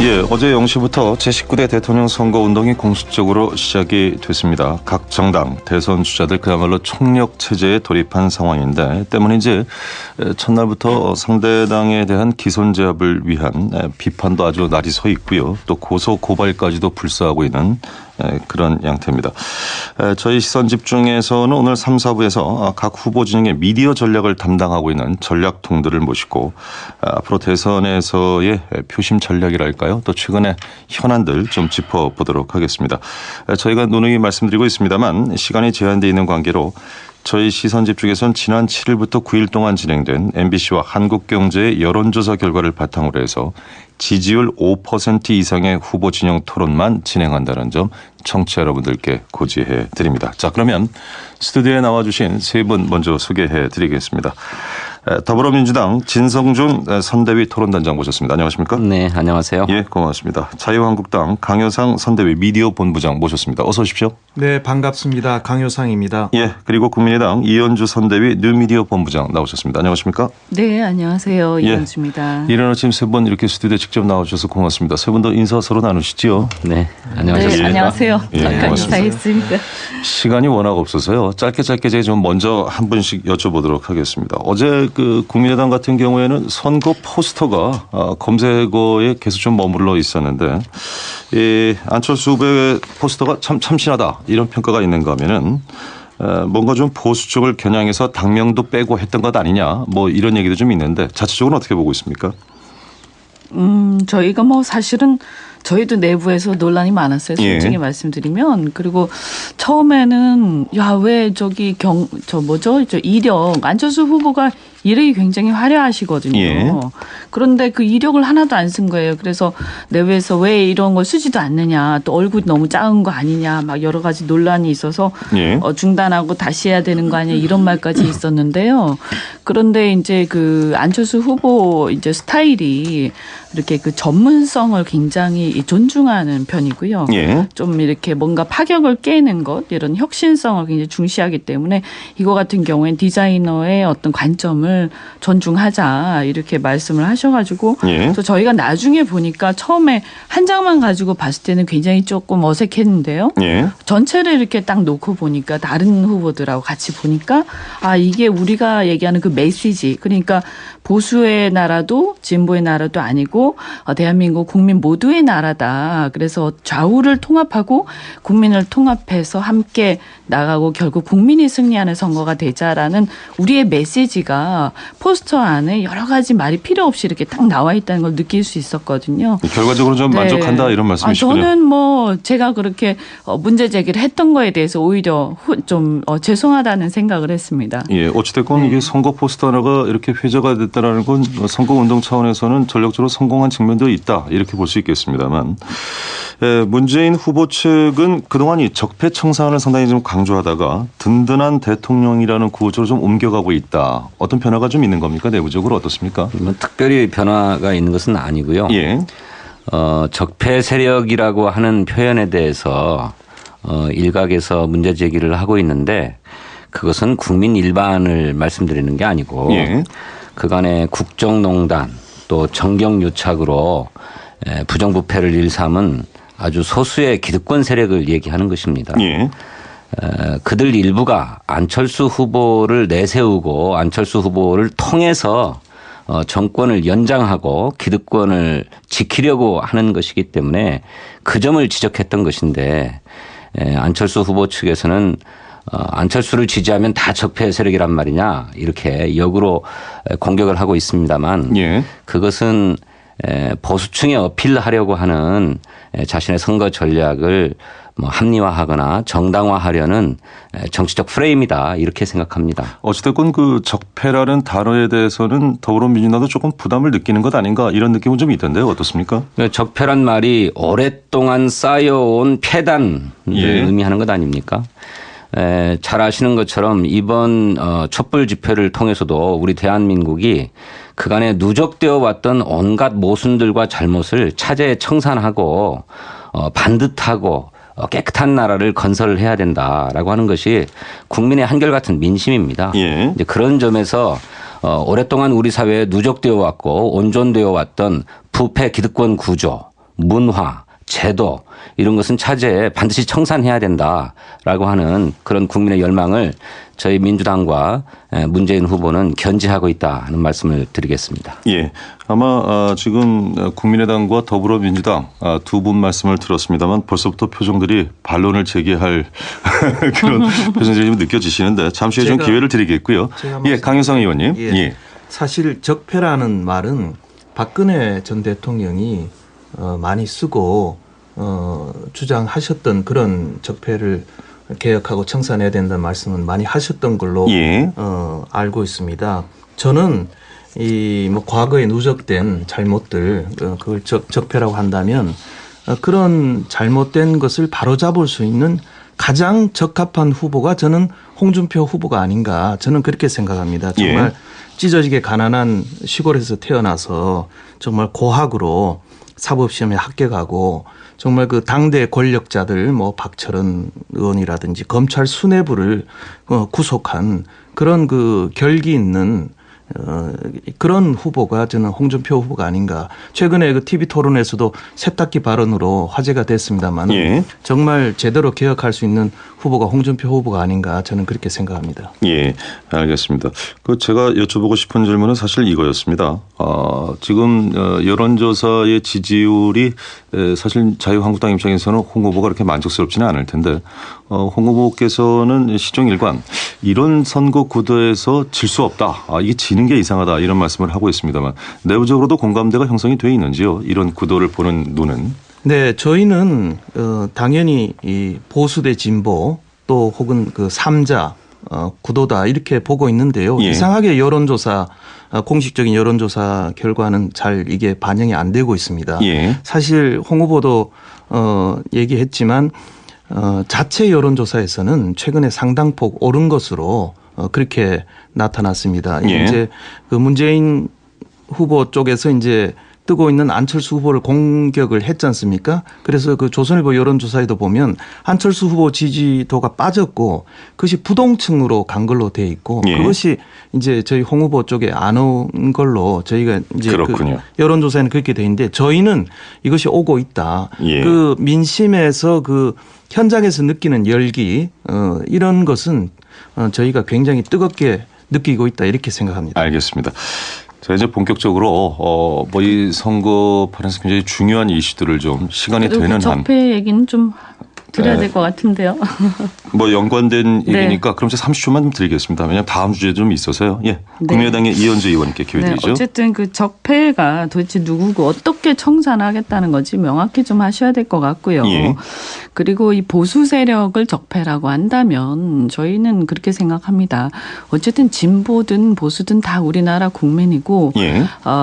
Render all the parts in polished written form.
예, 어제 0시부터 제19대 대통령 선거운동이 공식적으로 시작이 됐습니다. 각 정당, 대선 주자들 그야말로 총력 체제에 돌입한 상황인데 때문인지 첫날부터 상대당에 대한 기선 제압을 위한 비판도 아주 날이 서 있고요. 또 고소 고발까지도 불사하고 있는 그런 양태입니다. 저희 시선 집중에서는 오늘 3, 4부에서 각 후보 진영의 미디어 전략을 담당하고 있는 전략통들을 모시고 앞으로 대선에서의 표심 전략이랄까요? 또 최근의 현안들 좀 짚어보도록 하겠습니다. 저희가 누누이 말씀드리고 있습니다만 시간이 제한되어 있는 관계로 저희 시선 집중에서는 지난 7일부터 9일 동안 진행된 MBC와 한국경제의 여론조사 결과를 바탕으로 해서 지지율 5% 이상의 후보 진영 토론만 진행한다는 점 청취자 여러분들께 고지해 드립니다. 자, 그러면 스튜디오에 나와주신 세 분 먼저 소개해 드리겠습니다. 더불어민주당 진성준 선대위 토론단장 모셨습니다. 안녕하십니까? 네, 안녕하세요. 예, 고맙습니다. 자유한국당 강효상 선대위 미디어 본부장 모셨습니다. 어서 오십시오. 네, 반갑습니다. 강효상입니다. 예, 그리고 국민의당 이현주 선대위 뉴미디어 본부장 나오셨습니다. 안녕하십니까? 네, 안녕하세요. 이현주입니다. 이른 아침 세 분 이렇게 스튜디오에 직접 나와주셔서 고맙습니다. 세 분도 인사 서로 나누시죠? 네, 안녕하십니까? 네, 안녕하세요. 예, 잠깐 인사했습니다. 시간이 워낙 없어서요. 짧게 제가 좀 먼저 한 분씩 여쭤보도록 하겠습니다. 어제 그 국민의당 같은 경우에는 선거 포스터가 검색어에 계속 좀 머물러 있었는데 이 안철수 후보의 포스터가 참 참신하다 이런 평가가 있는가 하면은 뭔가 좀 보수 쪽을 겨냥해서 당명도 빼고 했던 것 아니냐 뭐 이런 얘기도 좀 있는데 자체적으로 어떻게 보고 있습니까? 저희가 뭐 사실은 저희도 내부에서 논란이 많았어요. 솔직히 예. 말씀드리면. 그리고 처음에는 야, 왜 저기 이력 안철수 후보가 이력이 굉장히 화려하시거든요. 예. 그런데 그 이력을 하나도 안 쓴 거예요. 그래서 내부에서 왜 이런 걸 쓰지도 않느냐. 또 얼굴이 너무 작은 거 아니냐. 막 여러 가지 논란이 있어서 예. 중단하고 다시 해야 되는 거 아니냐. 이런 말까지 있었는데요. 그런데 이제 그 안철수 후보 이제 스타일이 이렇게 그 전문성을 굉장히 존중하는 편이고요. 예. 좀 이렇게 뭔가 파격을 깨는 것 이런 혁신성을 굉장히 중시하기 때문에 이거 같은 경우엔 디자이너의 어떤 관점을 존중하자 이렇게 말씀을 하셔가지고 예. 또 저희가 나중에 보니까 처음에 한 장만 가지고 봤을 때는 굉장히 조금 어색했는데요. 예. 전체를 이렇게 딱 놓고 보니까 다른 후보들하고 같이 보니까 아 이게 우리가 얘기하는 그 메시지 그러니까 보수의 나라도 진보의 나라도 아니고 대한민국 국민 모두의 나라다. 그래서 좌우를 통합하고 국민을 통합해서 함께 나가고 결국 국민이 승리하는 선거가 되자라는 우리의 메시지가 포스터 안에 여러 가지 말이 필요 없이 이렇게 딱 나와 있다는 걸 느낄 수 있었거든요. 결과적으로 좀 네. 만족한다 이런 말씀이시군요. 저는 뭐 제가 그렇게 문제 제기를 했던 거에 대해서 오히려 좀 죄송하다는 생각을 했습니다. 예, 어찌됐건 네. 이게 선거 포스터 하나가 이렇게 회자가 됐다라는 건 선거운동 차원에서는 전략적으로 성공한 측면도 있다 이렇게 볼 수 있겠습니다만 문재인 후보 측은 그동안 이 적폐 청산을 상당히 좀 강조하다가 든든한 대통령이라는 구호로 좀 옮겨가고 있다. 어떤 변화가 좀 있는 겁니까? 내부적으로 어떻습니까? 특별히 변화가 있는 것은 아니고요. 예. 적폐 세력이라고 하는 표현에 대해서 일각에서 문제 제기를 하고 있는데 그것은 국민 일반을 말씀드리는 게 아니고 예. 그간의 국정농단 또 정경유착으로 부정부패를 일삼은 아주 소수의 기득권 세력을 얘기하는 것입니다. 예. 그들 일부가 안철수 후보를 내세우고 안철수 후보를 통해서 정권을 연장하고 기득권을 지키려고 하는 것이기 때문에 그 점을 지적했던 것인데 안철수 후보 측에서는 안철수를 지지하면 다 적폐 세력이란 말이냐 이렇게 역으로 공격을 하고 있습니다만 예. 그것은 보수층에 어필하려고 하는 자신의 선거 전략을 뭐 합리화하거나 정당화하려는 정치적 프레임이다 이렇게 생각합니다. 어찌됐건 그 적폐라는 단어에 대해서는 더불어민주당도 조금 부담을 느끼는 것 아닌가 이런 느낌은 좀 있던데요. 어떻습니까? 적폐란 말이 오랫동안 쌓여온 폐단을 예. 의미하는 것 아닙니까? 잘 아시는 것처럼 이번 촛불 집회를 통해서도 우리 대한민국이 그간에 누적되어 왔던 온갖 모순들과 잘못을 차제에 청산하고 반듯하고 깨끗한 나라를 건설해야 된다라고 하는 것이 국민의 한결같은 민심입니다. 예. 이제 그런 점에서 오랫동안 우리 사회에 누적되어 왔고 온전되어 왔던 부패 기득권 구조 문화, 제도 이런 것은 차제에 반드시 청산해야 된다라고 하는 그런 국민의 열망을 저희 민주당과 문재인 후보는 견지하고 있다는 말씀을 드리겠습니다. 예, 아마 지금 국민의당과 더불어민주당 두 분 말씀을 들었습니다만 벌써부터 표정들이 반론을 제기할 그런 표정들이 좀 느껴지시는데 잠시 후에 좀 기회를 드리겠고요. 예, 강효상 의원님. 예. 사실 적폐라는 말은 박근혜 전 대통령이 많이 쓰고 주장하셨던 그런 적폐를 개혁하고 청산해야 된다는 말씀은 많이 하셨던 걸로 예. 알고 있습니다. 저는 이 뭐 과거에 누적된 잘못들 그걸 적폐라고 한다면 그런 잘못된 것을 바로잡을 수 있는 가장 적합한 후보가 저는 홍준표 후보가 아닌가 저는 그렇게 생각합니다. 정말 찢어지게 가난한 시골에서 태어나서 정말 고학으로 사법시험에 합격하고 정말 그 당대 권력자들 뭐 박철원 의원이라든지 검찰 수뇌부를 구속한 그런 그 결기 있는 그런 후보가 저는 홍준표 후보가 아닌가. 최근에 그 TV 토론에서도 세탁기 발언으로 화제가 됐습니다만 정말 제대로 개혁할 수 있는 후보가 홍준표 후보가 아닌가 저는 그렇게 생각합니다. 예, 알겠습니다. 그 제가 여쭤보고 싶은 질문은 사실 이거였습니다. 지금 여론조사의 지지율이 사실 자유한국당 입장에서는 홍 후보가 그렇게 만족스럽지는 않을 텐데 홍 후보께서는 시종일관 이런 선거 구도에서 질 수 없다. 이게 지는 게 이상하다 이런 말씀을 하고 있습니다만 내부적으로도 공감대가 형성이 돼 있는지요? 이런 구도를 보는 눈은. 네, 저희는 당연히 이 보수 대 진보 또 혹은 그 3자 구도다 이렇게 보고 있는데요. 이상하게 여론조사 공식적인 여론조사 결과는 잘 이게 반영이 안 되고 있습니다. 사실 홍 후보도 얘기했지만 자체 여론조사에서는 최근에 상당폭 오른 것으로 그렇게 나타났습니다. 이제 그 문재인 후보 쪽에서 이제 뜨고 있는 안철수 후보를 공격을 했지 않습니까? 그래서 그 조선일보 여론조사에도 보면 안철수 후보 지지도가 빠졌고 그것이 부동층으로 간 걸로 돼 있고 그것이 이제 저희 홍 후보 쪽에 안 온 걸로 저희가 이제 그 여론조사에는 그렇게 돼 있는데 저희는 이것이 오고 있다. 그 민심에서 그 현장에서 느끼는 열기 이런 것은 저희가 굉장히 뜨겁게 느끼고 있다 이렇게 생각합니다. 알겠습니다. 자, 이제 본격적으로 뭐 이 선거판에서 굉장히 중요한 이슈들을 좀 시간이 되는 한 적폐 얘기는 좀 드려야 될 것 같은데요. 뭐 연관된 얘기니까 그럼 제가 30초만 좀 드리겠습니다. 왜냐하면 다음 주제 좀 있어서요. 국민의당의 이현주 의원님께 기회 드리죠. 어쨌든 그 적폐가 도대체 누구고 어떻게 청산하겠다는 거지 명확히 좀 하셔야 될 것 같고요. 그리고 이 보수 세력을 적폐라고 한다면 저희는 그렇게 생각합니다. 어쨌든 진보든 보수든 다 우리나라 국민이고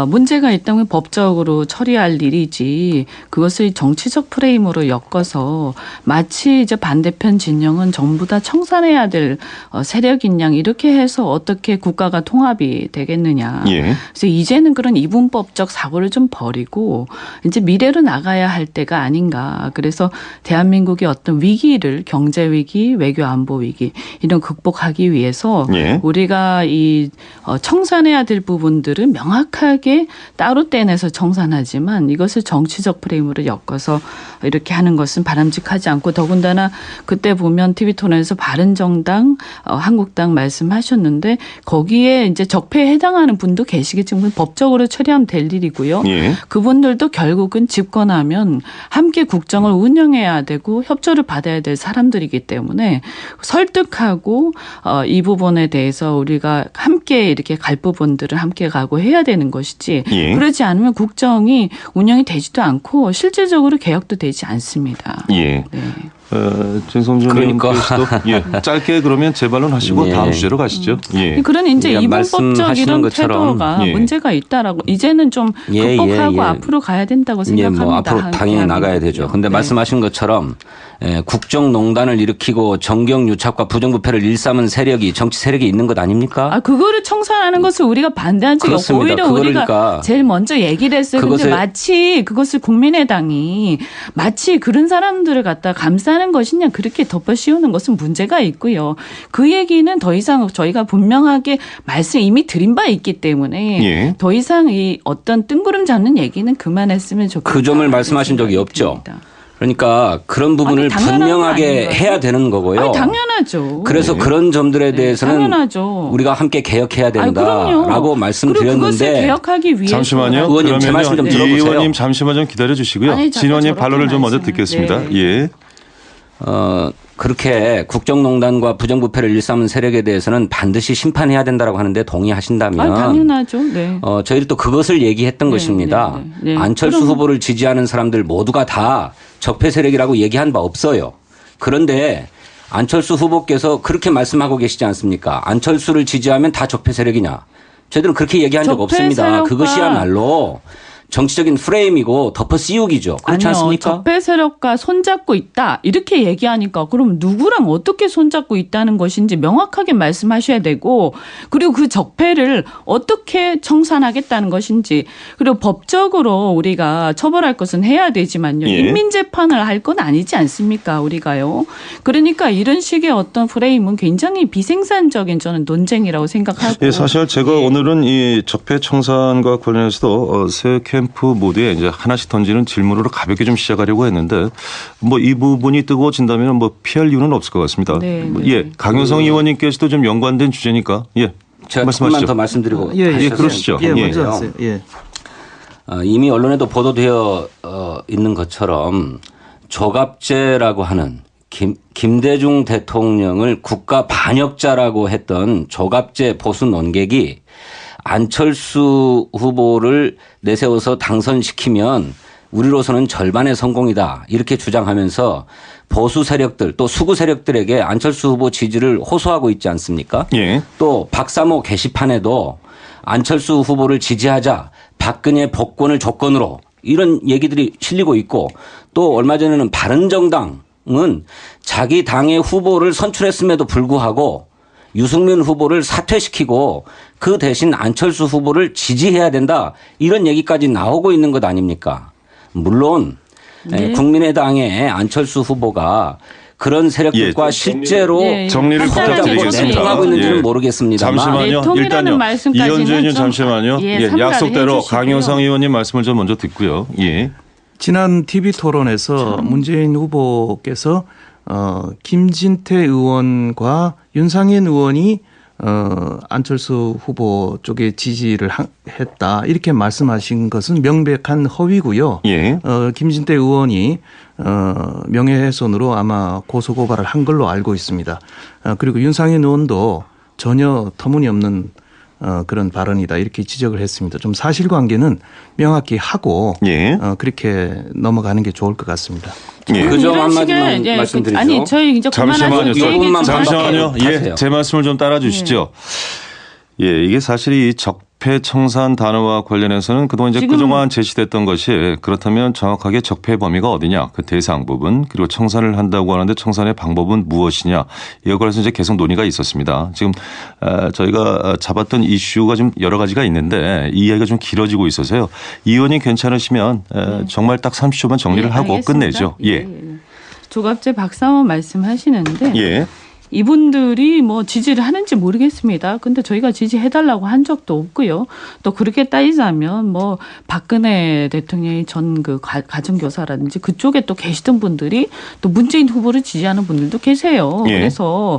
문제가 있다면 법적으로 처리할 일이지 그것을 정치적 프레임으로 엮어서 마치 이제 반대편 진영은 전부 다 청산해야 될 세력인 양 이렇게 해서 어떻게 국가가 통합이 되겠느냐. 그래서 이제는 그런 이분법적 사고를 좀 버리고 이제 미래로 나가야 할 때가 아닌가. 그래서 대한민국의 어떤 위기를 경제 위기, 외교 안보 위기 이런 극복하기 위해서 우리가 이 청산해야 될 부분들은 명확하게 따로 떼내서 청산하지만 이것을 정치적 프레임으로 엮어서 이렇게 하는 것은 바람직하지 않고 더군다나 그때 보면 TV토론에서 바른정당, 한국당 말씀하셨는데 거기에 이제 적폐에 해당하는 분도 계시겠지만 법적으로 처리하면 될 일이고요. 그분들도 결국은 집권하면 함께 국정을 운영해야 되고 협조를 받아야 될 사람들이기 때문에 설득하고 이 부분에 대해서 우리가 함께 이렇게 갈 부분들을 함께 가고 해야 되는 것이지 그러지 않으면 국정이 운영이 되지도 않고 실질적으로 개혁도 되지 않습니다. 진성준 의원께서도 짧게 그러면 재발론 하시고 다음 주제로 가시죠. 그런 이제 이분법적 이런 태도가 문제가 있다라고 이제는 좀 극복하고 앞으로 가야 된다고 생각합니다. 뭐 앞으로 당연히 나가야 되죠. 그런데 말씀하신 것처럼 국정농단을 일으키고 정경유착과 부정부패를 일삼은 세력이 정치 세력이 있는 것 아닙니까? 아, 그거를 청산하는 것을 우리가 반대한 적이 없고 오히려 우리가 그러니까 제일 먼저 얘기를 했어요. 그런데 마치 그것을 국민의당이 마치 그런 사람들을 갖다 감싸는 것이냐 그렇게 덮어 씌우는 것은 문제가 있고요. 그 얘기는 더 이상 저희가 분명하게 말씀 이미 드린 바 있기 때문에 예. 더 이상 이 어떤 뜬구름 잡는 얘기는 그만했으면 좋겠다. 그 점을 말씀하신 적이 없죠. 듭니다. 그러니까 그런 부분을 분명하게 해야 되는 거고요. 아니, 당연하죠. 그래서 그런 점들에 대해서는 당연하죠. 우리가 함께 개혁해야 된다라고 말씀드렸는데. 그것을 개혁하기 위해서. 잠시만요. 의원님 제 말씀 좀 들어보세요. 이 의원님 잠시만 좀 기다려 주시고요. 진 의원님 반론을 좀 먼저 듣겠습니다. 네. 예. 그렇게 국정농단과 부정부패를 일삼은 세력에 대해서는 반드시 심판해야 된다라고 하는데 동의하신다면. 당연하죠. 네. 저희도 또 그것을 얘기했던 것입니다. 네. 안철수 후보를 지지하는 사람들 모두가 다 적폐 세력이라고 얘기한 바 없어요. 그런데 안철수 후보께서 그렇게 말씀하고 계시지 않습니까? 안철수를 지지하면 다 적폐 세력이냐. 저희들은 그렇게 얘기한 적 없습니다. 그것이야말로 정치적인 프레임이고 덮어 씌우기죠. 그렇지 않습니까? 적폐 세력과 손잡고 있다 이렇게 얘기하니까 그럼 누구랑 어떻게 손잡고 있다는 것인지 명확하게 말씀하셔야 되고 그리고 그 적폐를 어떻게 청산하겠다는 것인지 그리고 법적으로 우리가 처벌할 것은 해야 되지만요. 예. 인민재판을 할 건 아니지 않습니까? 우리가요. 그러니까 이런 식의 어떤 프레임은 굉장히 비생산적인 저는 논쟁이라고 생각하고. 예, 사실 제가 오늘은 이 적폐 청산과 관련해서도 세 캠프 모두에 이제 하나씩 던지는 질문으로 가볍게 좀 시작하려고 했는데 뭐 이 부분이 뜨거워진다면 뭐 피할 이유는 없을 것 같습니다. 네. 예, 강효성 의원님께서도 좀 연관된 주제니까 예, 제가 말씀하시죠. 조금만 더 말씀드리고 예, 그러시죠. 예, 예. 먼저 하세요. 예. 이미 언론에도 보도되어 있는 것처럼 조갑제라고 하는 김대중 대통령을 국가 반역자라고 했던 조갑제 보수 논객이 안철수 후보를 내세워서 당선시키면 우리로서는 절반의 성공이다 이렇게 주장하면서 보수 세력들 또 수구 세력들에게 안철수 후보 지지를 호소하고 있지 않습니까? 예. 또 박사모 게시판에도 안철수 후보를 지지하자 박근혜 복권을 조건으로 이런 얘기들이 실리고 있고 또 얼마 전에는 바른정당은 자기 당의 후보를 선출했음에도 불구하고 유승민 후보를 사퇴시키고 그 대신 안철수 후보를 지지해야 된다 이런 얘기까지 나오고 있는 것 아닙니까? 물론 네. 국민의당의 안철수 후보가 그런 세력들과 실제로 정리를 부탁드리겠습니다. 소통하고 있는지는 모르겠습니다만. 잠시만요. 내통이라는 일단요. 말씀까지는 이현주 의원님 좀 잠시만요. 예, 삼가를 약속대로 해주시고요. 강효성 의원님 말씀을 좀 먼저 듣고요. 예. 지난 TV 토론에서 문재인 후보께서 김진태 의원과 윤상현 의원이 안철수 후보 쪽에 지지를 했다 이렇게 말씀하신 것은 명백한 허위고요. 예. 김진태 의원이 명예훼손으로 아마 고소고발을 한 걸로 알고 있습니다. 그리고 윤상현 의원도 전혀 터무니없는 그런 발언이다 이렇게 지적을 했습니다. 좀 사실관계는 명확히 하고 예. 그렇게 넘어가는 게 좋을 것 같습니다. 예. 그 점 이런 한마디만 식의, 말씀드리죠. 아니 저희 이제 잠시만요. 그만하시고 잠시만요. 예, 하세요. 제 말씀을 좀 따라 주시죠. 예, 이게 사실 이 적폐 청산 단어와 관련해서는 그동안 이제 지금 그동안 제시됐던 것이 그렇다면 정확하게 적폐 범위가 어디냐 그 대상 부분 그리고 청산을 한다고 하는데 청산의 방법은 무엇이냐 이거에 관해서 이제 계속 논의가 있었습니다. 지금 저희가 잡았던 이슈가 좀 여러 가지가 있는데 이 이야기가 좀 길어지고 있어서요. 이 의원님 괜찮으시면 정말 딱 30초만 정리를 하고 알겠습니다. 끝내죠. 예. 조갑제 박사모 말씀하시는데 예. 이분들이 뭐 지지를 하는지 모르겠습니다. 근데 저희가 지지해달라고 한 적도 없고요. 또 그렇게 따지자면 뭐 박근혜 대통령이 전 그 가정교사라든지 그쪽에 또 계시던 분들이 또 문재인 후보를 지지하는 분들도 계세요. 예. 그래서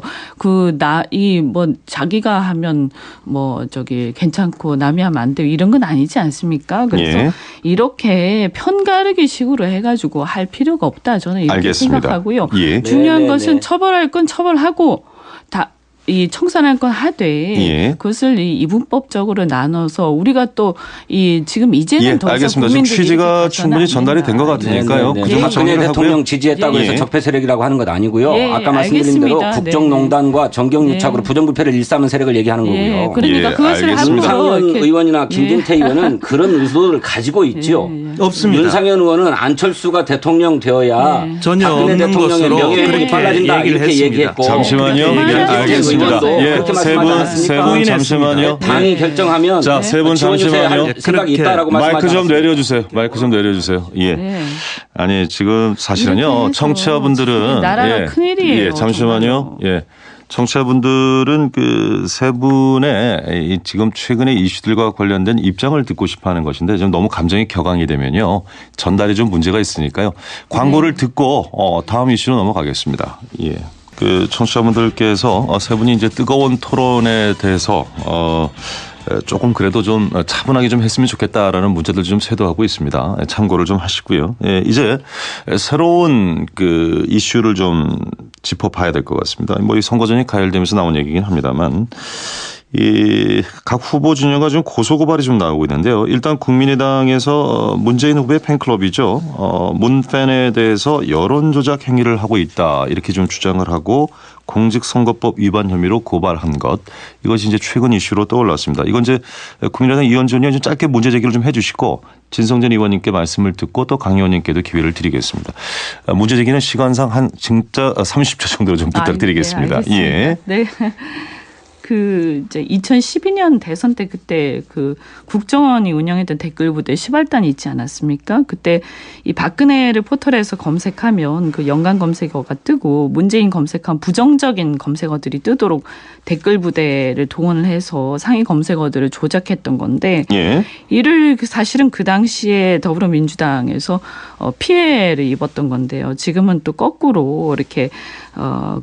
뭐 자기가 하면 뭐 저기 괜찮고 남이 하면 안 돼요. 이런 건 아니지 않습니까? 그래서 예. 이렇게 편가르기 식으로 해가지고 할 필요가 없다. 저는 이렇게 알겠습니다. 생각하고요. 예. 중요한 네, 것은 네. 처벌할 건 처벌하고 이 청산할 건 하되 예. 그것을 이 이분법적으로 나눠서 우리가 또 이 지금 이제는 예, 더 이상 알겠습니다. 지금 국민들이 취지가 이렇게 충분히 전달이 된 것 같으니까요. 네, 그 네. 점은 박근혜 정리를 대통령 하고요. 지지했다고 해서 예. 적폐 세력이라고 하는 것 아니고요. 예, 아까 말씀드린 대로 알겠습니다. 국정농단과 정경유착으로 네. 부정부패를 일삼은 세력을 얘기하는 거고요. 예, 그러니까 예, 그것을 알겠습니다. 하면서 윤상현 이렇게 의원이나 김진태 의원은 그런 의도를 가지고 있죠. 없습니다. 윤상현 의원은 안철수가 대통령 되어야 전혀 박근혜 없는 대통령의 것으로 명예회복이 그렇게 빨라진다 얘기를 이렇게 했습니다. 얘기했고 잠시만요. 그렇게 알겠습니다. 얘기했어요. 예, 그렇게 세 말씀하지 분 않았습니까? 잠시만요. 당이 예. 결정하면 자, 세 분 지원주세요 할 잠시만요. 생각이 그렇게 있다라고 마이크 말씀하지 좀 않았습니까? 내려주세요. 마이크 좀 내려주세요. 예. 네. 아니 지금 사실은요 이렇게 해서 청취자분들은 나라가 큰일이에요, 예, 잠시만요. 정말로. 예. 청취자분들은 그 세 분의 이 지금 최근의 이슈들과 관련된 입장을 듣고 싶어하는 것인데 지금 너무 감정이 격앙이 되면요 전달이 좀 문제가 있으니까요 광고를 듣고 다음 이슈로 넘어가겠습니다. 예. 그 청취자분들께서 세 분이 이제 뜨거운 토론에 대해서 조금 그래도 좀 차분하게 좀 했으면 좋겠다라는 문제들 좀 쇄도하고 있습니다. 참고를 좀 하시고요. 예, 이제 새로운 그 이슈를 좀 짚어봐야 될 것 같습니다. 뭐 이 선거전이 가열되면서 나온 얘기긴 합니다만 이 각 후보 진영과 좀 고소고발이 좀 나오고 있는데요. 일단 국민의당에서 문재인 후보의 팬클럽이죠. 문팬에 대해서 여론조작 행위를 하고 있다 이렇게 좀 주장을 하고 공직선거법 위반 혐의로 고발한 것 이것이 이제 최근 이슈로 떠올랐습니다. 이건 이제 국민의당 이현주 의원이 좀 짧게 문제 제기를 좀 해주시고 진성전 의원님께 말씀을 듣고 또 강 의원님께도 기회를 드리겠습니다. 문제 제기는 시간상 한 진짜 30초 정도로 좀 부탁드리겠습니다. 네, 예. 네. 그 이제 2012년 대선 때 그때 그 국정원이 운영했던 댓글 부대 시발단이 있지 않았습니까? 그때 이 박근혜를 포털에서 검색하면 그 연관 검색어가 뜨고 문재인 검색한 부정적인 검색어들이 뜨도록 댓글 부대를 동원을 해서 상위 검색어들을 조작했던 건데 예. 이를 사실은 그 당시에 더불어민주당에서 피해를 입었던 건데요. 지금은 또 거꾸로 이렇게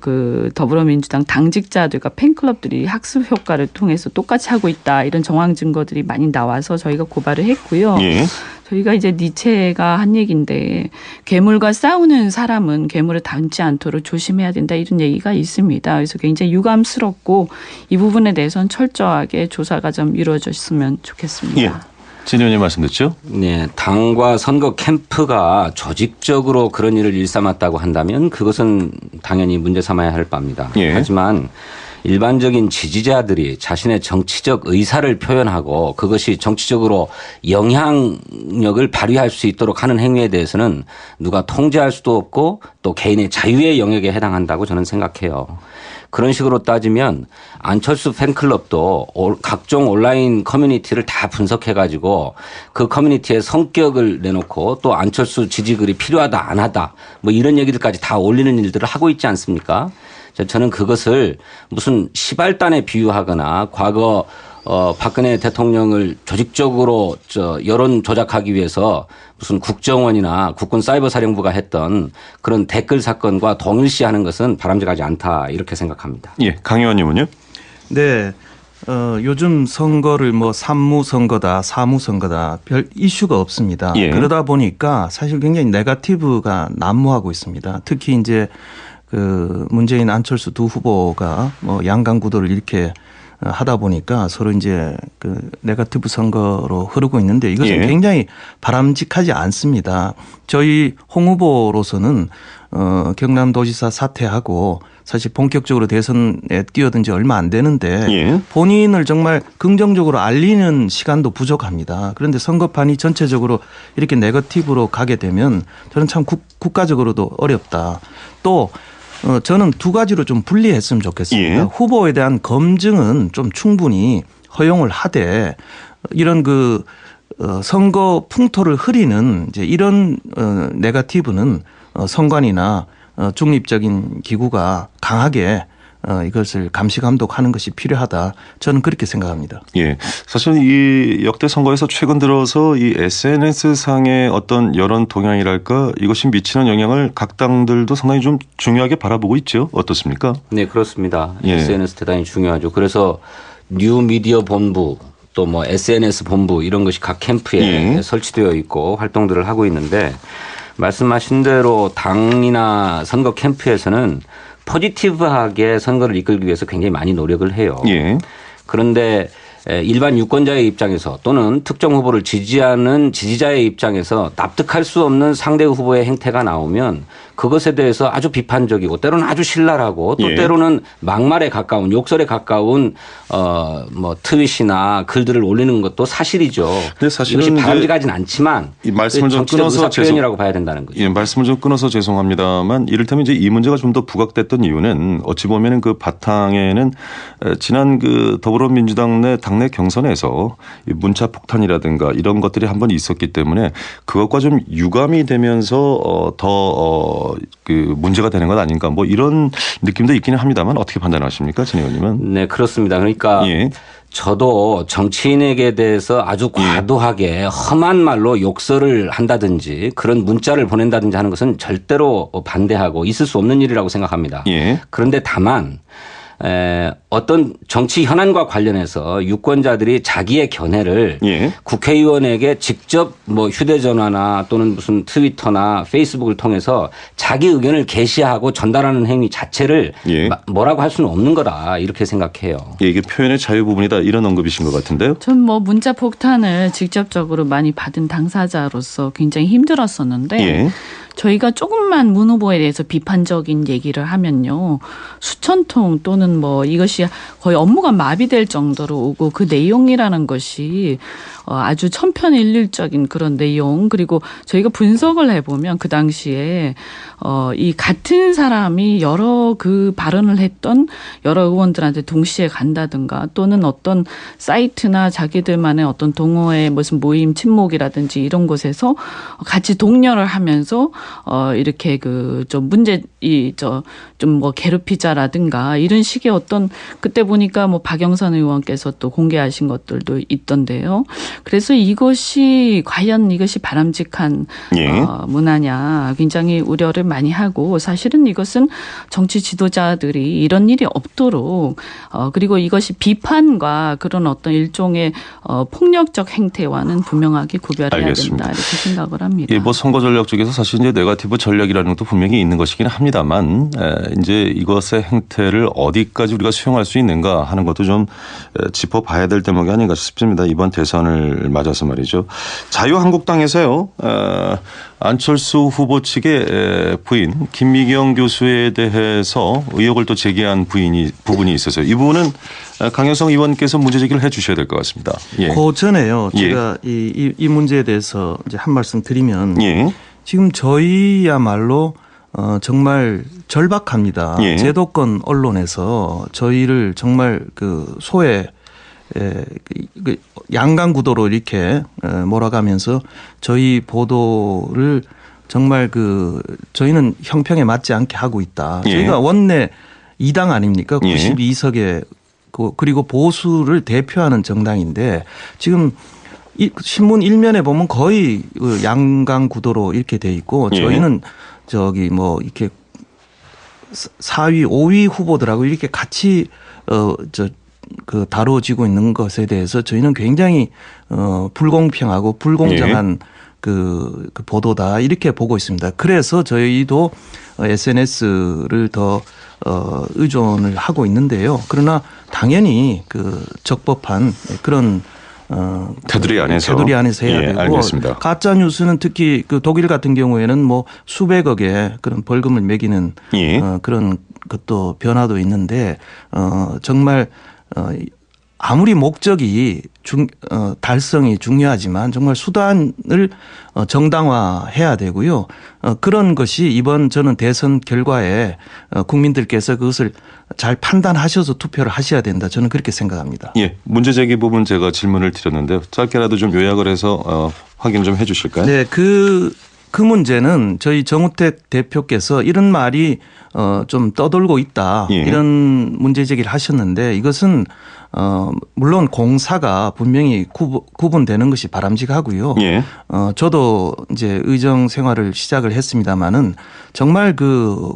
그 더불어민주당 당직자들과 팬클럽들이 학습 효과를 통해서 똑같이 하고 있다 이런 정황 증거들이 많이 나와서 저희가 고발을 했고요. 예. 저희가 이제 니체가 한 얘기인데 괴물과 싸우는 사람은 괴물을 닮지 않도록 조심해야 된다 이런 얘기가 있습니다. 그래서 굉장히 유감스럽고 이 부분에 대해서는 철저하게 조사가 좀 이루어졌으면 좋겠습니다. 예. 진 의원님 말씀 듣죠? 네, 당과 선거 캠프가 조직적으로 그런 일을 일삼았다고 한다면 그것은 당연히 문제 삼아야 할 바입니다. 예. 하지만 일반적인 지지자들이 자신의 정치적 의사를 표현하고 그것이 정치적으로 영향력을 발휘할 수 있도록 하는 행위에 대해서는 누가 통제할 수도 없고 또 개인의 자유의 영역에 해당한다고 저는 생각해요. 그런 식으로 따지면 안철수 팬클럽도 각종 온라인 커뮤니티를 다 분석해 가지고 그 커뮤니티의 성격을 내놓고 또 안철수 지지글이 필요하다 안 하다 뭐 이런 얘기들까지 다 올리는 일들을 하고 있지 않습니까? 저는 그것을 무슨 시발단에 비유하거나 과거 박근혜 대통령을 조직적으로 여론 조작하기 위해서 무슨 국정원이나 국군사이버사령부가 했던 그런 댓글 사건과 동일시하는 것은 바람직하지 않다 이렇게 생각합니다. 예. 강 의원님은요? 네. 요즘 선거를 뭐 산무선거다, 사무선거다 별 이슈가 없습니다. 예. 그러다 보니까 사실 굉장히 네거티브가 난무하고 있습니다. 특히 이제 그 문재인 안철수 두 후보가 뭐 양강 구도를 이렇게 하다 보니까 서로 이제 그 네거티브 선거로 흐르고 있는데 이것은 예. 굉장히 바람직하지 않습니다. 저희 홍 후보로서는 경남도지사 사퇴하고 사실 본격적으로 대선에 뛰어든 지 얼마 안 되는데 예. 본인을 정말 긍정적으로 알리는 시간도 부족합니다. 그런데 선거판이 전체적으로 이렇게 네거티브로 가게 되면 저는 참 국가적으로도 어렵다. 또 저는 두 가지로 좀 분리했으면 좋겠습니다. 예. 후보에 대한 검증은 좀 충분히 허용을 하되 이런 그 선거 풍토를 흐리는 이제 이런 네거티브는 선관위나 중립적인 기구가 강하게 이것을 감시 감독하는 것이 필요하다. 저는 그렇게 생각합니다. 예. 사실 이 역대 선거에서 최근 들어서 이 SNS 상의 어떤 여론 동향이랄까 이것이 미치는 영향을 각 당들도 상당히 좀 중요하게 바라보고 있죠. 어떻습니까? 네, 그렇습니다. 예. SNS 대단히 중요하죠. 그래서 뉴미디어 본부 또 뭐 SNS 본부 이런 것이 각 캠프에 예. 설치되어 있고 활동들을 하고 있는데 말씀하신 대로 당이나 선거 캠프에서는 포지티브하게 선거를 이끌기 위해서 굉장히 많이 노력을 해요. 예. 그런데 일반 유권자의 입장에서 또는 특정 후보를 지지하는 지지자의 입장에서 납득할 수 없는 상대 후보의 행태가 나오면 그것에 대해서 아주 비판적이고 때로는 아주 신랄하고 또 예. 때로는 막말에 가까운 욕설에 가까운 뭐 트윗이나 글들을 올리는 것도 사실이죠. 근데 사실은 이것이 바람직하진 않지만 이 말씀을 좀 끊어서 표현이라고 봐야 된다는 거죠. 예, 말씀을 좀 끊어서 죄송합니다만 이를테면 이제 이 문제가 좀 더 부각됐던 이유는 어찌 보면은 그 바탕에는 지난 그 더불어민주당 내 당내 경선에서 이 문자 폭탄이라든가 이런 것들이 한번 있었기 때문에 그것과 좀 유감이 되면서 그 문제가 되는 것 아닌가 뭐 이런 느낌도 있기는 합니다만 어떻게 판단하십니까, 진 의원님은? 네, 그렇습니다. 그러니까 예. 저도 정치인에게 대해서 아주 과도하게 험한 말로 욕설을 한다든지 그런 문자를 보낸다든지 하는 것은 절대로 반대하고 있을 수 없는 일이라고 생각합니다. 예. 그런데 다만 어떤 정치 현안과 관련해서 유권자들이 자기의 견해를 예. 국회의원에게 직접 뭐 휴대전화나 또는 무슨 트위터나 페이스북을 통해서 자기 의견을 게시하고 전달하는 행위 자체를 예. 뭐라고 할 수는 없는 거다 이렇게 생각해요. 예, 이게 표현의 자유 부분이다 이런 언급이신 것 같은데요. 전 뭐 문자 폭탄을 직접적으로 많이 받은 당사자로서 굉장히 힘들었었는데 예. 저희가 조금만 문 후보에 대해서 비판적인 얘기를 하면요. 수천 통 또는 뭐 이것이 거의 업무가 마비될 정도로 오고 그 내용이라는 것이 아주 천편일률적인 그런 내용 그리고 저희가 분석을 해보면 그 당시에 이 같은 사람이 여러 그 발언을 했던 여러 의원들한테 동시에 간다든가 또는 어떤 사이트나 자기들만의 어떤 동호회 무슨 모임 친목이라든지 이런 곳에서 같이 독려를 하면서 이렇게 그 좀 문제 좀 뭐 괴롭히자라든가 이런 식의 어떤 그때 보니까 뭐 박영선 의원께서 또 공개하신 것들도 있던데요. 그래서 이것이 과연 이것이 바람직한 예. 문화냐 굉장히 우려를 많이 하고 사실은 이것은 정치 지도자들이 이런 일이 없도록 그리고 이것이 비판과 그런 어떤 일종의 폭력적 행태와는 분명하게 구별해야 알겠습니다. 된다 이렇게 생각을 합니다. 예, 뭐 선거 전략 쪽에서 사실 이제 네거티브 전략이라는 것도 분명히 있는 것이긴 합니다만 이제 이것의 행태를 어디까지 우리가 수용할 수 있는가 하는 것도 좀 짚어봐야 될 대목이 아닌가 싶습니다. 이번 대선을 맞아서 말이죠. 자유한국당에서요. 안철수 후보 측의 부인 김미경 교수에 대해서 의혹을 또 제기한 부분이 있어서 이 부분은 강효성 의원께서 문제 제기를 해 주셔야 될 것 같습니다. 예. 그 전에요. 예. 제가 이 문제에 대해서 이제 한 말씀 드리면 예. 지금 저희야말로 정말 절박합니다. 예. 제도권 언론에서 저희를 정말 그 소외 양강 구도로 이렇게 몰아가면서 저희 보도를 정말 저희는 형평에 맞지 않게 하고 있다. 예. 저희가 원내 2당 아닙니까? 예. 92석에 그리고 보수를 대표하는 정당인데 지금 신문 일면에 보면 거의 양강 구도로 이렇게 돼 있고 저희는 저기 뭐 이렇게 4위, 5위 후보들하고 이렇게 같이 다뤄지고 있는 것에 대해서 저희는 굉장히 불공평하고 불공정한 그 보도다 이렇게 보고 있습니다. 그래서 저희도 SNS를 더 의존을 하고 있는데요. 그러나 당연히 그 적법한 그런 테두리 안에서 해야 예, 되고 알겠습니다. 가짜 뉴스는 특히 그 독일 같은 경우에는 뭐 수백억의 그런 벌금을 매기는 예. 그런 것도 변화도 있는데 정말 아무리 목적이 달성이 중요하지만 정말 수단을 정당화해야 되고요. 그런 것이 이번 저는 대선 결과에 국민들께서 그것을 잘 판단하셔서 투표를 하셔야 된다. 저는 그렇게 생각합니다. 예, 문제 제기 부분 제가 질문을 드렸는데 짧게라도 좀 요약을 해서 확인 좀 해 주실까요? 네, 그 문제는 저희 정우택 대표께서 이런 말이 좀 떠돌고 있다. 예. 이런 문제 제기를 하셨는데 이것은 물론 공사가 분명히 구분되는 것이 바람직하고요. 예. 저도 이제 의정 생활을 시작을 했습니다마는 정말 그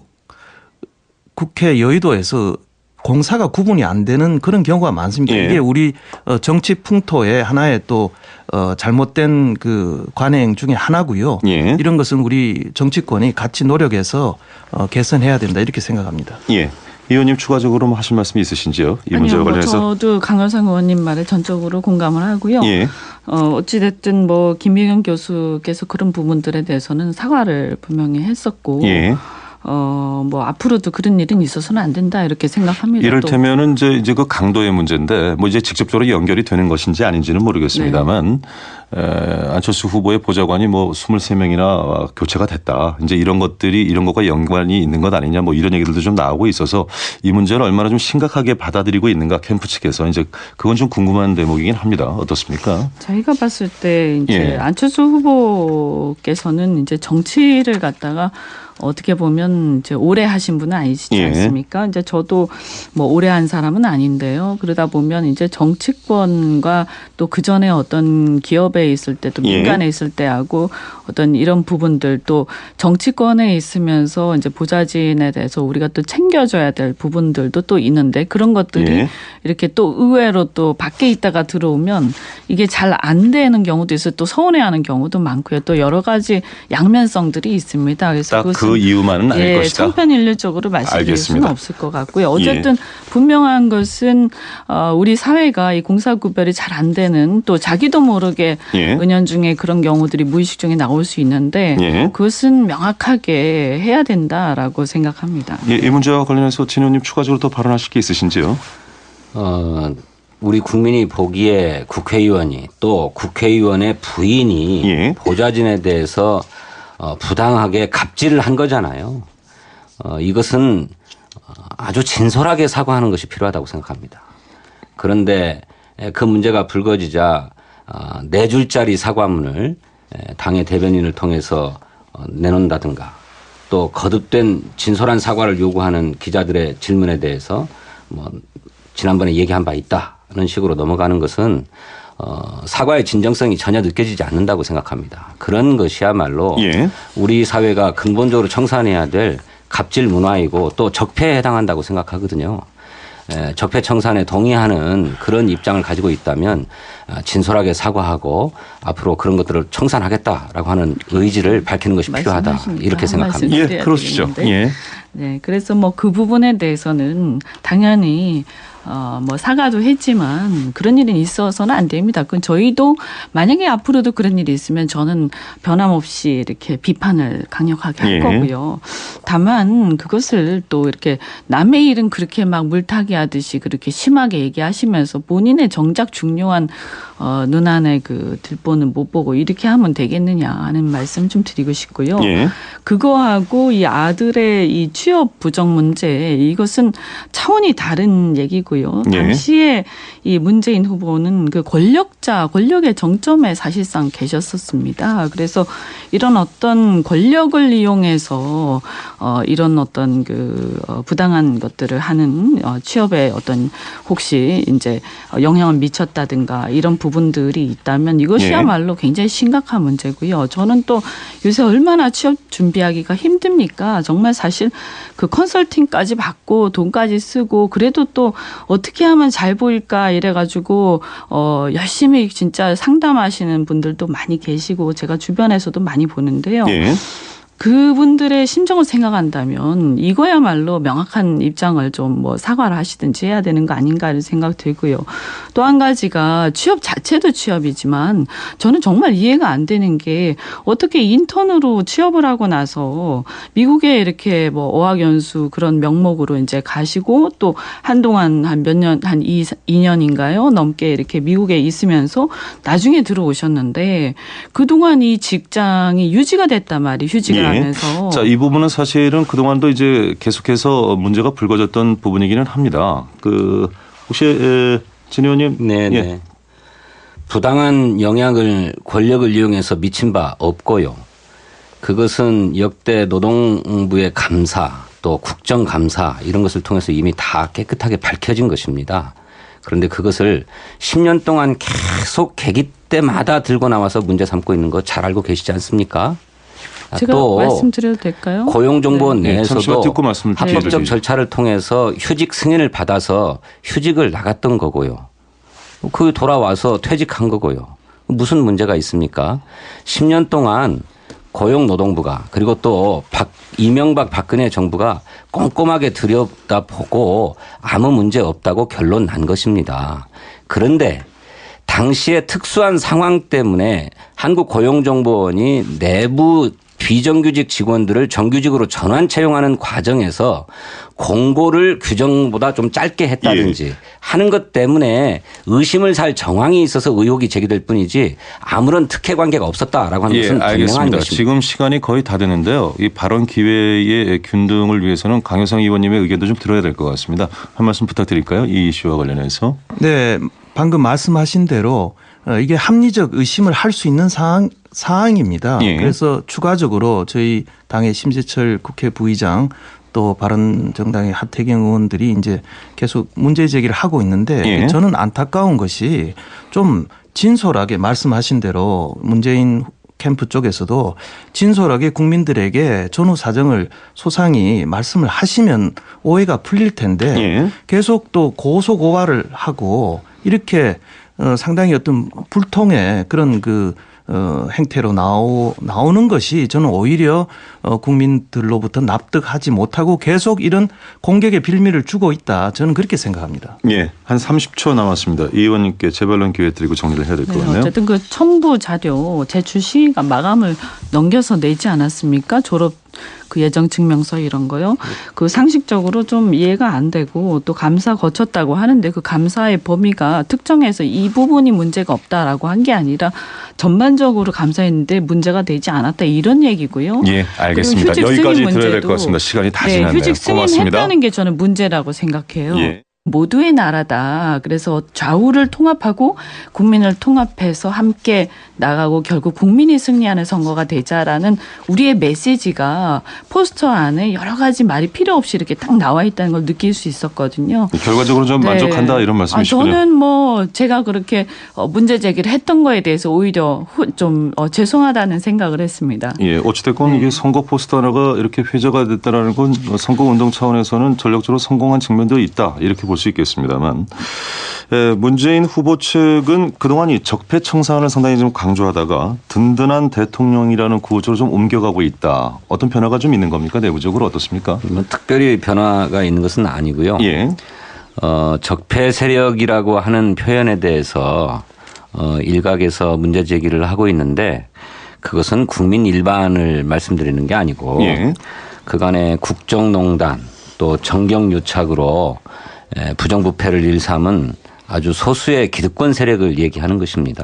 국회 여의도에서 공사가 구분이 안 되는 그런 경우가 많습니다. 예. 이게 우리 정치 풍토의 하나의 또 잘못된 그 관행 중에 하나고요. 예. 이런 것은 우리 정치권이 같이 노력해서 개선해야 된다 이렇게 생각합니다. 예. 이 의원님 추가적으로 뭐 하실 말씀이 있으신지요? 이 문제와 아니요, 관련해서. 저도 강효상 의원님 말에 전적으로 공감을 하고요. 예. 어찌됐든 뭐 김미경 교수께서 그런 부분들에 대해서는 사과를 분명히 했었고 예. 뭐 앞으로도 그런 일은 있어서는 안 된다 이렇게 생각합니다. 이를테면은 이제 그 강도의 문제인데 뭐 이제 직접적으로 연결이 되는 것인지 아닌지는 모르겠습니다만 안철수 후보의 보좌관이 뭐 23명이나 교체가 됐다. 이제 이런 것들이 이런 것과 연관이 있는 것 아니냐 뭐 이런 얘기들도 좀 나오고 있어서 이 문제를 얼마나 좀 심각하게 받아들이고 있는가 캠프 측에서 이제 그건 좀 궁금한 대목이긴 합니다. 어떻습니까? 저희가 봤을 때 이제 예. 안철수 후보께서는 이제 정치를 갖다가 어떻게 보면 이제 오래 하신 분은 아니시지 예. 않습니까? 이제 저도 뭐 오래 한 사람은 아닌데요. 그러다 보면 이제 정치권과 또 그 전에 어떤 기업에 있을 때 또 예. 민간에 있을 때하고 어떤 이런 부분들 또 정치권에 있으면서 이제 보좌진에 대해서 우리가 또 챙겨줘야 될 부분들도 또 있는데 그런 것들이 예. 이렇게 또 의외로 또 밖에 있다가 들어오면 이게 잘 안 되는 경우도 있어요. 또 서운해하는 경우도 많고요. 또 여러 가지 양면성들이 있습니다. 그래서 딱 그 이유만은 아닐 것이다. 천편일률적으로 말씀드릴 수는 알겠습니다. 없을 것 같고요. 어쨌든 분명한 것은 우리 사회가 이 공사구별이 잘 안 되는 또 자기도 모르게 예. 은연중에 그런 경우들이 무의식 중에 나올 수 있는데 예. 그것은 명확하게 해야 된다라고 생각합니다. 예, 이 문제와 관련해서 진 의원님 추가적으로 더 발언하실 게 있으신지요? 우리 국민이 보기에 국회의원이 또 국회의원의 부인이 예. 보좌진에 대해서 부당하게 갑질을 한 거잖아요. 이것은 아주 진솔하게 사과하는 것이 필요하다고 생각합니다. 그런데 그 문제가 불거지자 4줄짜리 사과문을 당의 대변인을 통해서 내놓는다든가 또 거듭된 진솔한 사과를 요구하는 기자들의 질문에 대해서 뭐 지난번에 얘기한 바 있다는 식으로 넘어가는 것은 사과의 진정성이 전혀 느껴지지 않는다고 생각합니다. 그런 것이야말로 예. 우리 사회가 근본적으로 청산해야 될 갑질 문화이고 또 적폐에 해당한다고 생각하거든요. 적폐 청산에 동의하는 그런 입장을 가지고 있다면 진솔하게 사과하고 앞으로 그런 것들을 청산하겠다라고 하는 의지를 밝히는 것이 필요하다 말씀하십니까? 이렇게 생각합니다. 예, 그러시죠. 예. 네, 그래서 뭐 그 부분에 대해서는 당연히 뭐 사과도 했지만 그런 일이 있어서는 안 됩니다. 그건 저희도 만약에 앞으로도 그런 일이 있으면 저는 변함없이 이렇게 비판을 강력하게 할 예. 거고요. 다만 그것을 또 이렇게 남의 일은 그렇게 막 물타기 하듯이 그렇게 심하게 얘기하시면서 본인의 정작 중요한 눈안에 그 들보는 못 보고 이렇게 하면 되겠느냐 하는 말씀 좀 드리고 싶고요. 예. 그거하고 이 아들의 이 취업 부정 문제 이것은 차원이 다른 얘기고요. 예. 당시에 이 문재인 후보는 그 권력의 정점에 사실상 계셨었습니다. 그래서 이런 어떤 권력을 이용해서 이런 어떤 그 부당한 것들을 하는 취업에 어떤 혹시 이제 영향을 미쳤다든가 이런 부분들이 있다면 이것이야말로 굉장히 심각한 문제고요. 저는 또 요새 얼마나 취업 준비하기가 힘듭니까? 정말 사실 그 컨설팅까지 받고 돈까지 쓰고 그래도 또 어떻게 하면 잘 보일까 이래가지고 열심히 진짜 상담하시는 분들도 많이 계시고 제가 주변에서도 많이 보는데요. 예. 그분들의 심정을 생각한다면 이거야말로 명확한 입장을 좀 뭐 사과를 하시든지 해야 되는 거 아닌가 이런 생각 들고요. 또 한 가지가 취업 자체도 취업이지만 저는 정말 이해가 안 되는 게 어떻게 인턴으로 취업을 하고 나서 미국에 이렇게 뭐 어학연수 그런 명목으로 이제 가시고 또 한동안 한 몇 년, 한 2년인가요? 넘게 이렇게 미국에 있으면서 나중에 들어오셨는데 그동안 이 직장이 유지가 됐단 말이에요. 휴직을 하면서. 자, 이 부분은 사실은 그동안도 이제 계속해서 문제가 불거졌던 부분이기는 합니다. 그 혹시 진 의원님. 네, 예. 네. 부당한 영향을 권력을 이용해서 미친 바 없고요. 그것은 역대 노동부의 감사 또 국정감사 이런 것을 통해서 이미 다 깨끗하게 밝혀진 것입니다. 그런데 그것을 10년 동안 계속 계기 때마다 들고 나와서 문제 삼고 있는 거 잘 알고 계시지 않습니까? 제가 또 말씀드려도 될까요? 고용정보원 네. 내에서도 듣고 말씀을 합법적 드리죠. 절차를 통해서 휴직 승인을 받아서 휴직을 나갔던 거고요. 그 돌아와서 퇴직한 거고요. 무슨 문제가 있습니까? 10년 동안 고용노동부가 그리고 또 이명박 박근혜 정부가 꼼꼼하게 들여다보고 아무 문제 없다고 결론 난 것입니다. 그런데 당시의 특수한 상황 때문에 한국고용정보원이 내부 비정규직 직원들을 정규직으로 전환 채용하는 과정에서 공고를 규정보다 좀 짧게 했다든지 하는 것 때문에 의심을 살 정황이 있어서 의혹이 제기될 뿐이지 아무런 특혜 관계가 없었다라고 하는 것은 분명한 알겠습니다. 것입니다. 지금 시간이 거의 다 되는데요. 이 발언 기회의 균등을 위해서는 강효상 의원님의 의견도 좀 들어야 될 것 같습니다. 한 말씀 부탁드릴까요? 이 이슈와 관련해서. 네, 방금 말씀하신 대로 이게 합리적 의심을 할 수 있는 사항입니다. 그래서 추가적으로 저희 당의 심재철 국회 부의장 또 바른정당의 하태경 의원들이 이제 계속 문제 제기를 하고 있는데 저는 안타까운 것이 좀 진솔하게 말씀하신 대로 문재인 캠프 쪽에서도 진솔하게 국민들에게 전후 사정을 소상히 말씀을 하시면 오해가 풀릴 텐데 계속 또 고소고발을 하고 이렇게 상당히 어떤 불통의 그런 행태로 나오는 것이 저는 오히려 국민들로부터 납득하지 못하고 계속 이런 공격의 빌미를 주고 있다. 저는 그렇게 생각합니다. 예, 한 30초 남았습니다. 이 의원님께 재발론 기회 드리고 정리를 해야 될 것 같네요. 어쨌든 그 첨부 자료 제출 시기가 마감을 넘겨서 내지 않았습니까? 졸업 그 예정 증명서 이런 거요. 그 상식적으로 좀 이해가 안 되고 또 감사 거쳤다고 하는데 그 감사의 범위가 특정해서 이 부분이 문제가 없다라고 한 게 아니라 전반적으로 감사했는데 문제가 되지 않았다 이런 얘기고요. 예, 알겠습니다. 휴직 여기까지 승인 들어야 될 문제도 것 같습니다. 시간이 다 네, 지났네요. 휴직 승인했다는 게 저는 문제라고 생각해요. 예. 모두의 나라다. 그래서 좌우를 통합하고 국민을 통합해서 함께 나가고 결국 국민이 승리하는 선거가 되자라는 우리의 메시지가 포스터 안에 여러 가지 말이 필요 없이 이렇게 딱 나와 있다는 걸 느낄 수 있었거든요. 결과적으로 좀 만족한다 이런 말씀이시군요. 저는 뭐 제가 그렇게 문제 제기를 했던 거에 대해서 오히려 좀 죄송하다는 생각을 했습니다. 예, 어찌됐건 이게 선거 포스터 하나가 이렇게 회자가 됐다라는 건 선거운동 차원에서는 전략적으로 성공한 측면도 있다 이렇게 볼 수 있겠습니다만 문재인 후보 측은 그동안 이 적폐청산을 상당히 좀 강조하다가 든든한 대통령이라는 구호조로 좀 옮겨가고 있다. 어떤 변화가 좀 있는 겁니까? 내부적으로 어떻습니까? 특별히 변화가 있는 것은 아니고요. 적폐 세력이라고 하는 표현에 대해서 일각에서 문제 제기를 하고 있는데 그것은 국민 일반을 말씀드리는 게 아니고 그간의 국정농단 또 정경유착으로 부정부패를 일삼은 아주 소수의 기득권 세력을 얘기하는 것입니다.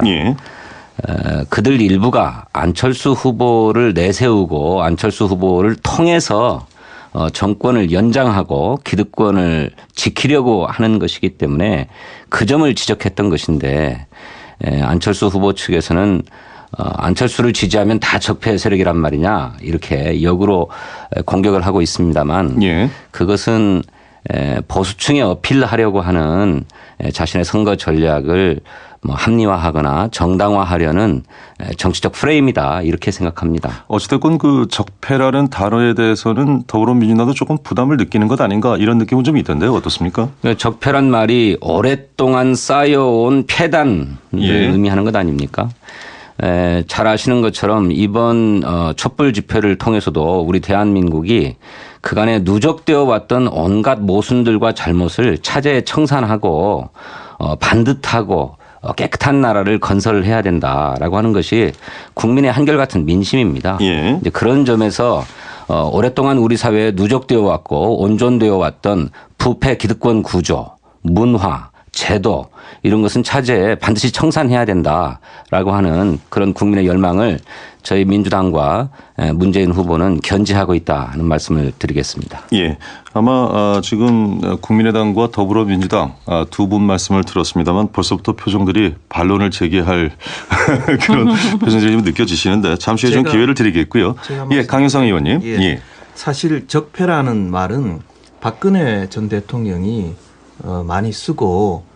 그들 일부가 안철수 후보를 내세우고 안철수 후보를 통해서 정권을 연장하고 기득권을 지키려고 하는 것이기 때문에 그 점을 지적했던 것인데 안철수 후보 측에서는 안철수를 지지하면 다 적폐 세력이란 말이냐 이렇게 역으로 공격을 하고 있습니다만 그것은 보수층에 어필하려고 하는 자신의 선거 전략을 합리화하거나 정당화하려는 정치적 프레임이다 이렇게 생각합니다. 어찌됐건 그 적폐라는 단어에 대해서는 더불어민주당도 조금 부담을 느끼는 것 아닌가 이런 느낌은 좀 있던데요. 어떻습니까? 적폐란 말이 오랫동안 쌓여온 폐단을 의미하는 것 아닙니까? 잘 아시는 것처럼 이번 촛불 집회를 통해서도 우리 대한민국이 그간에 누적되어 왔던 온갖 모순들과 잘못을 차제에 청산하고 반듯하고 깨끗한 나라를 건설을 해야 된다라고 하는 것이 국민의 한결같은 민심입니다. 이제 그런 점에서 오랫동안 우리 사회에 누적되어 왔고 온전되어 왔던 부패 기득권 구조, 문화, 제도 이런 것은 차제에 반드시 청산해야 된다라고 하는 그런 국민의 열망을 저희 민주당과 문재인 후보는 견지하고 있다는 말씀을 드리겠습니다. 예, 아마 지금 국민의당과 더불어민주당 두 분 말씀을 들었습니다만 벌써부터 표정들이 반론을 제기할 그런 표정들이 좀 느껴지시는데 잠시 후에 좀 기회를 드리겠고요. 예, 강효상 의원님. 사실 적폐라는 말은 박근혜 전 대통령이 많이 쓰고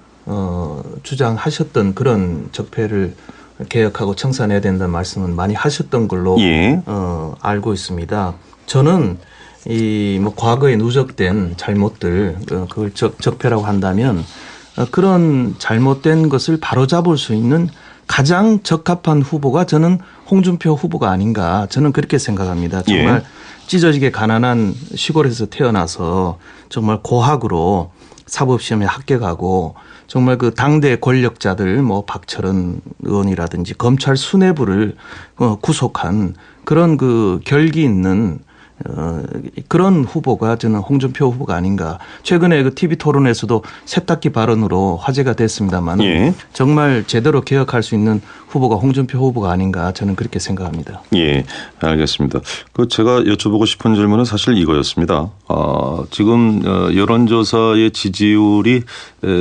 주장하셨던 그런 적폐를 개혁하고 청산해야 된다는 말씀은 많이 하셨던 걸로 예. 알고 있습니다. 저는 이 뭐 과거에 누적된 잘못들 그걸 적폐라고 한다면 그런 잘못된 것을 바로잡을 수 있는 가장 적합한 후보가 저는 홍준표 후보가 아닌가 저는 그렇게 생각합니다. 정말 찢어지게 가난한 시골에서 태어나서 정말 고학으로 사법시험에 합격하고 정말 그 당대 권력자들 뭐 박철원 의원이라든지 검찰 수뇌부를 구속한 그런 그 결기 있는 그런 후보가 저는 홍준표 후보가 아닌가. 최근에 그 TV 토론에서도 세탁기 발언으로 화제가 됐습니다만 정말 제대로 개혁할 수 있는 후보가 홍준표 후보가 아닌가 저는 그렇게 생각합니다. 예, 알겠습니다. 그 제가 여쭤보고 싶은 질문은 사실 이거였습니다. 지금 여론조사의 지지율이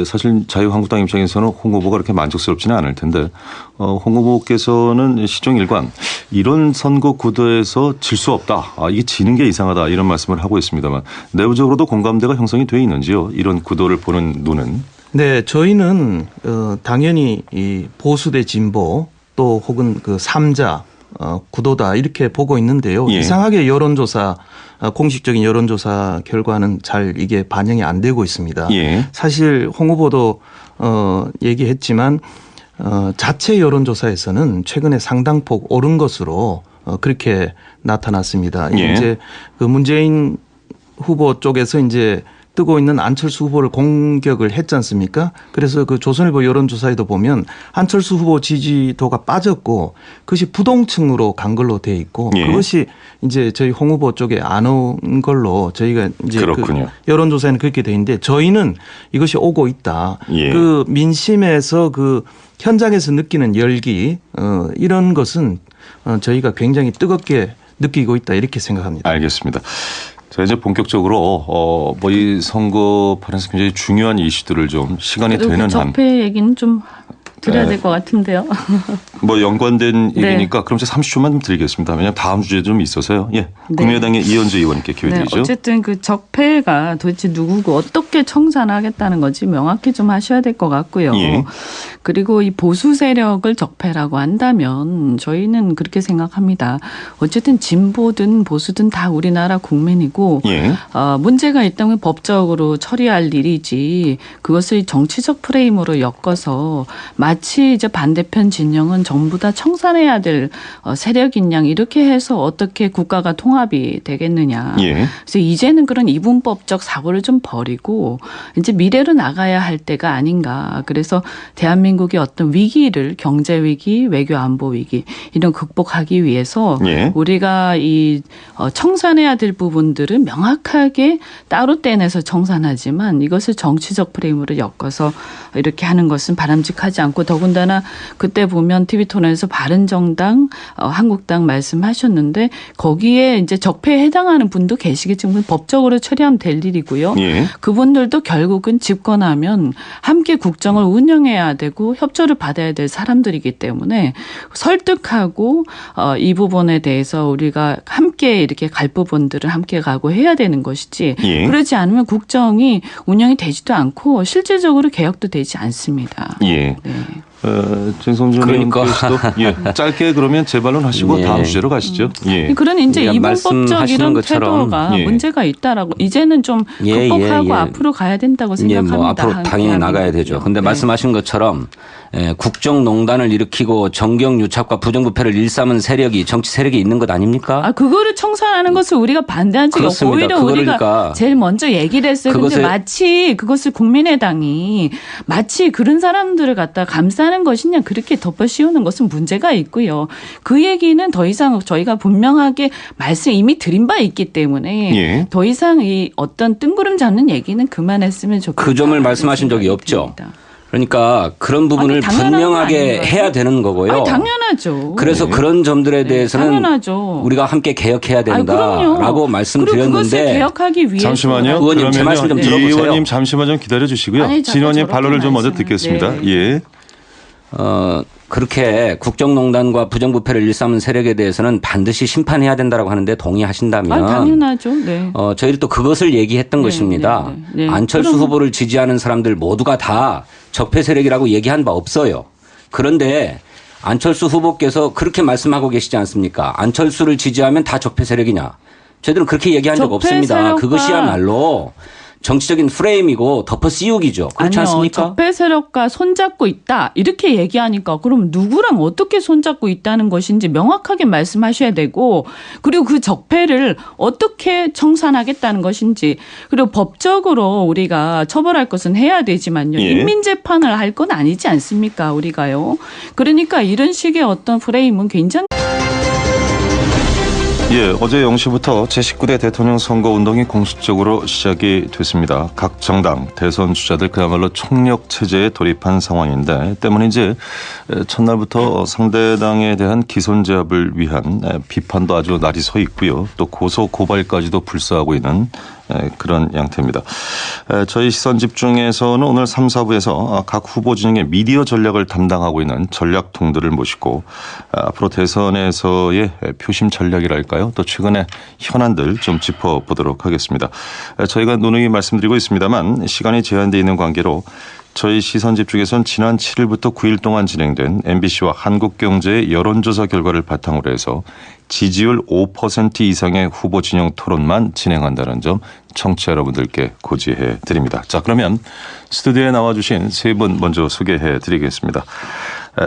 사실 자유한국당 입장에서는 홍 후보가 그렇게 만족스럽지는 않을 텐데 홍 후보께서는 시종일관 이런 선거 구도에서 질 수 없다. 이게 지는 게 이상하다 이런 말씀을 하고 있습니다만 내부적으로도 공감대가 형성이 돼 있는지요? 이런 구도를 보는 눈은. 네, 저희는 당연히 이 보수 대 진보 또 혹은 그 3자 구도다 이렇게 보고 있는데요. 이상하게 여론조사 공식적인 여론조사 결과는 잘 이게 반영이 안 되고 있습니다. 사실 홍 후보도 얘기했지만 자체 여론조사에서는 최근에 상당폭 오른 것으로 그렇게 나타났습니다. 이제 그 문재인 후보 쪽에서 이제 뜨고 있는 안철수 후보를 공격을 했지 않습니까? 그래서 그 조선일보 여론조사에도 보면 안철수 후보 지지도가 빠졌고 그것이 부동층으로 간 걸로 돼 있고 그것이 이제 저희 홍 후보 쪽에 안 온 걸로 저희가 이제 그 여론조사에는 그렇게 돼 있는데 저희는 이것이 오고 있다. 그 민심에서 그 현장에서 느끼는 열기 이런 것은 저희가 굉장히 뜨겁게 느끼고 있다 이렇게 생각합니다. 알겠습니다. 자, 이제 본격적으로 뭐 이 선거판에서 굉장히 중요한 이슈들을 좀 시간이 되는 한 적폐 얘기는 좀 드려야 될 것 같은데요. 뭐 연관된 얘기니까 그럼 제가 30초만 좀 드리겠습니다. 왜냐하면 다음 주제 좀 있어서요. 국민의당의 이현주 의원님께 기회 드리죠. 어쨌든 그 적폐가 도대체 누구고 어떻게 청산하겠다는 건지 명확히 좀 하셔야 될 것 같고요. 그리고 이 보수 세력을 적폐라고 한다면 저희는 그렇게 생각합니다. 어쨌든 진보든 보수든 다 우리나라 국민이고 문제가 있다면 법적으로 처리할 일이지 그것을 정치적 프레임으로 엮어서 마치 이제 반대편 진영은 전부 다 청산해야 될 세력인 양 이렇게 해서 어떻게 국가가 통합이 되겠느냐. 그래서 이제는 그런 이분법적 사고를 좀 버리고 이제 미래로 나가야 할 때가 아닌가. 그래서 대한민국의 어떤 위기를 경제 위기, 외교 안보 위기 이런 극복하기 위해서 우리가 이 청산해야 될 부분들은 명확하게 따로 떼내서 청산하지만 이것을 정치적 프레임으로 엮어서 이렇게 하는 것은 바람직하지 않고 더군다나 그때 보면 TV토론에서 바른정당, 한국당 말씀하셨는데 거기에 이제 적폐에 해당하는 분도 계시겠지만 법적으로 처리하면 될 일이고요. 그분들도 결국은 집권하면 함께 국정을 운영해야 되고 협조를 받아야 될 사람들이기 때문에 설득하고 이 부분에 대해서 우리가 함께 이렇게 갈 부분들을 함께 가고 해야 되는 것이지 그러지 않으면 국정이 운영이 되지도 않고 실질적으로 개혁도 되지 않습니다. 진성준 의원께서도 짧게 그러면 재발론 하시고 다음 주제로 가시죠. 그런 이제 이분법적 이런 태도가 문제가 있다라고 이제는 좀 극복하고 앞으로 가야 된다고 생각합니다. 뭐 앞으로 당연히 나가야 되죠. 그런데 말씀하신 것처럼 국정농단을 일으키고 정경유착과 부정부패를 일삼은 세력이 정치 세력이 있는 것 아닙니까? 그거를 청산하는 것을 우리가 반대한 적이 없고 오히려 우리가 제일 먼저 얘기를 했어요. 그런데 마치 그것을 국민의당이 마치 그런 사람들을 갖다 감싸는 것이냐 그렇게 덮어 씌우는 것은 문제가 있고요. 그 얘기는 더 이상 저희가 분명하게 말씀 이미 드린 바 있기 때문에 더 이상 이 어떤 뜬구름 잡는 얘기는 그만했으면 좋겠다. 그 점을 말씀하신 적이 없죠. 그러니까 그런 부분을 분명하게 해야 되는 거고요. 당연하죠. 그래서 그런 점들에 대해서는 당연하죠. 우리가 함께 개혁해야 된다라고 말씀드렸는데. 그것을 개혁하기 위해서. 잠시만요. 의원님 제 말씀 좀 들어보세요. 이 의원님 잠시만 좀 기다려 주시고요. 진 의원님 반론을 좀 먼저 듣겠습니다. 그렇게 국정농단과 부정부패를 일삼은 세력에 대해서는 반드시 심판해야 된다라고 하는데 동의하신다면 당연하죠. 저희도 또 그것을 얘기했던 것입니다. 안철수 후보를 지지하는 사람들 모두가 다 적폐 세력이라고 얘기한 바 없어요. 그런데 안철수 후보께서 그렇게 말씀하고 계시지 않습니까? 안철수를 지지하면 다 적폐 세력이냐. 저희들은 그렇게 얘기한 적 없습니다. 그것이야말로 정치적인 프레임이고 덮어 씌우기죠. 그렇지 않습니까? 적폐 세력과 손잡고 있다 이렇게 얘기하니까 그럼 누구랑 어떻게 손잡고 있다는 것인지 명확하게 말씀하셔야 되고 그리고 그 적폐를 어떻게 청산하겠다는 것인지 그리고 법적으로 우리가 처벌할 것은 해야 되지만요. 예. 인민재판을 할 건 아니지 않습니까? 우리가요. 그러니까 이런 식의 어떤 프레임은 굉장히 예, 어제 0시부터 제19대 대통령 선거 운동이 공식적으로 시작이 됐습니다. 각 정당, 대선 주자들 그야말로 총력 체제에 돌입한 상황인데 때문인지 첫날부터 상대당에 대한 기손 제압을 위한 비판도 아주 날이 서 있고요. 또 고소 고발까지도 불사하고 있는 그런 양태입니다. 저희 시선 집중에서는 오늘 3, 4부에서 각 후보 진영의 미디어 전략을 담당하고 있는 전략통들을 모시고 앞으로 대선에서의 표심 전략이랄까요? 또 최근의 현안들 좀 짚어보도록 하겠습니다. 저희가 누누이 말씀드리고 있습니다만 시간이 제한되어 있는 관계로 저희 시선 집중에서는 지난 7일부터 9일 동안 진행된 MBC와 한국경제의 여론조사 결과를 바탕으로 해서 지지율 5% 이상의 후보 진영 토론만 진행한다는 점 청취자 여러분들께 고지해 드립니다. 자, 그러면 스튜디오에 나와주신 세 분 먼저 소개해 드리겠습니다.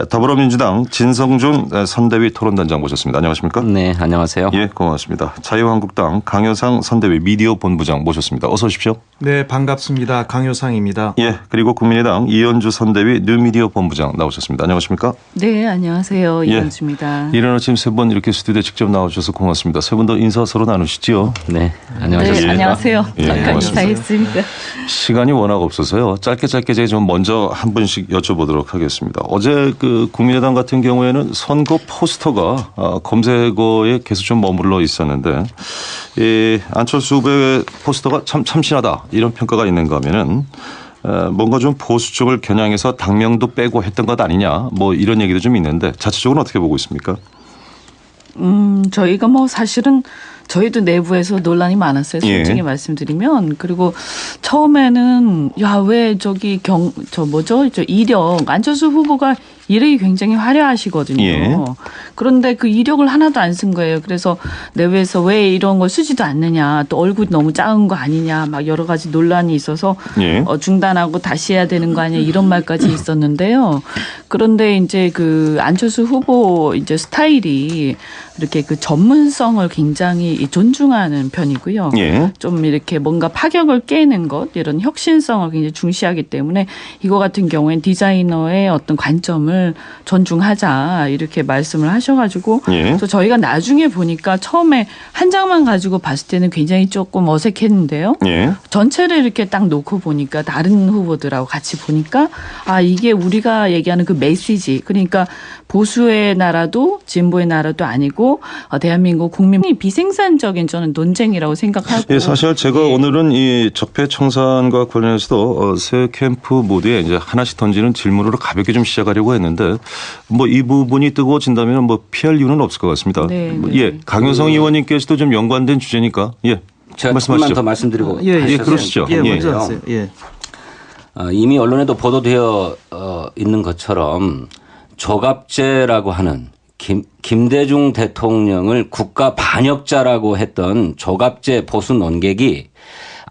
더불어민주당 진성준 선대위 토론단장 모셨습니다. 안녕하십니까? 네, 안녕하세요. 예, 고맙습니다. 자유한국당 강효상 선대위 미디어 본부장 모셨습니다. 어서 오십시오. 네, 반갑습니다. 강효상입니다. 예, 그리고 국민의당 이현주 선대위 뉴미디어 본부장 나오셨습니다. 안녕하십니까? 네, 안녕하세요. 예. 이현주입니다. 이른 아침 세 분 이렇게 스튜디오에 직접 나와주셔서 고맙습니다. 세 분 더 인사 서로 나누시죠. 네, 안녕하십니까? 네, 안녕하세요. 예, 잠깐 고맙습니다. 인사했습니다. 시간이 워낙 없어서요. 짧게 제가 좀 먼저 한 분씩 여쭤보도록 하겠습니다. 어제 그 국민의당 같은 경우에는 선거 포스터가 검색어에 계속 좀 머물러 있었는데 이 안철수 후보의 포스터가 참 참신하다 이런 평가가 있는가 하면은 뭔가 좀 보수 쪽을 겨냥해서 당명도 빼고 했던 것 아니냐 뭐 이런 얘기도 좀 있는데 자체적으로 어떻게 보고 있습니까? 저희가 뭐 사실은 저희도 내부에서 논란이 많았어요. 솔직히 예. 말씀드리면. 그리고 처음에는 야, 왜 저기 이력 안철수 후보가 이력이 굉장히 화려하시거든요. 예. 그런데 그 이력을 하나도 안 쓴 거예요. 그래서 내부에서 왜 이런 걸 쓰지도 않느냐, 또 얼굴이 너무 작은 거 아니냐, 막 여러 가지 논란이 있어서 예. 중단하고 다시 해야 되는 거 아니야 이런 말까지 있었는데요. 그런데 이제 그 안철수 후보 이제 스타일이 이렇게 그 전문성을 굉장히 존중하는 편이고요. 예. 좀 이렇게 뭔가 파격을 깨는 것 이런 혁신성을 굉장히 중시하기 때문에 이거 같은 경우엔 디자이너의 어떤 관점을 존중하자 이렇게 말씀을 하셔가지고 예. 또 저희가 나중에 보니까 처음에 한 장만 가지고 봤을 때는 굉장히 조금 어색했는데요. 예. 전체를 이렇게 딱 놓고 보니까 다른 후보들하고 같이 보니까 아 이게 우리가 얘기하는 그 메시지 그러니까 보수의 나라도 진보의 나라도 아니고 대한민국 국민이 비생산적인 저는 논쟁이라고 생각하고 예, 사실 제가 오늘은 이 적폐 청산과 관련해서도 세 캠프 모두에 이제 하나씩 던지는 질문으로 가볍게 좀 시작하려고 했는데 뭐 이 부분이 뜨거워진다면 뭐 피할 이유는 없을 것 같습니다. 네, 네. 예, 강효성 의원님께서도 좀 연관된 주제니까 예. 제가 말씀하시죠. 조금만 더 말씀드리고 예, 그러시죠. 예, 예. 먼저 하세요. 예. 이미 언론에도 보도되어 있는 것처럼 조갑제라고 하는 김대중 대통령을 국가 반역자라고 했던 조갑제 보수 논객이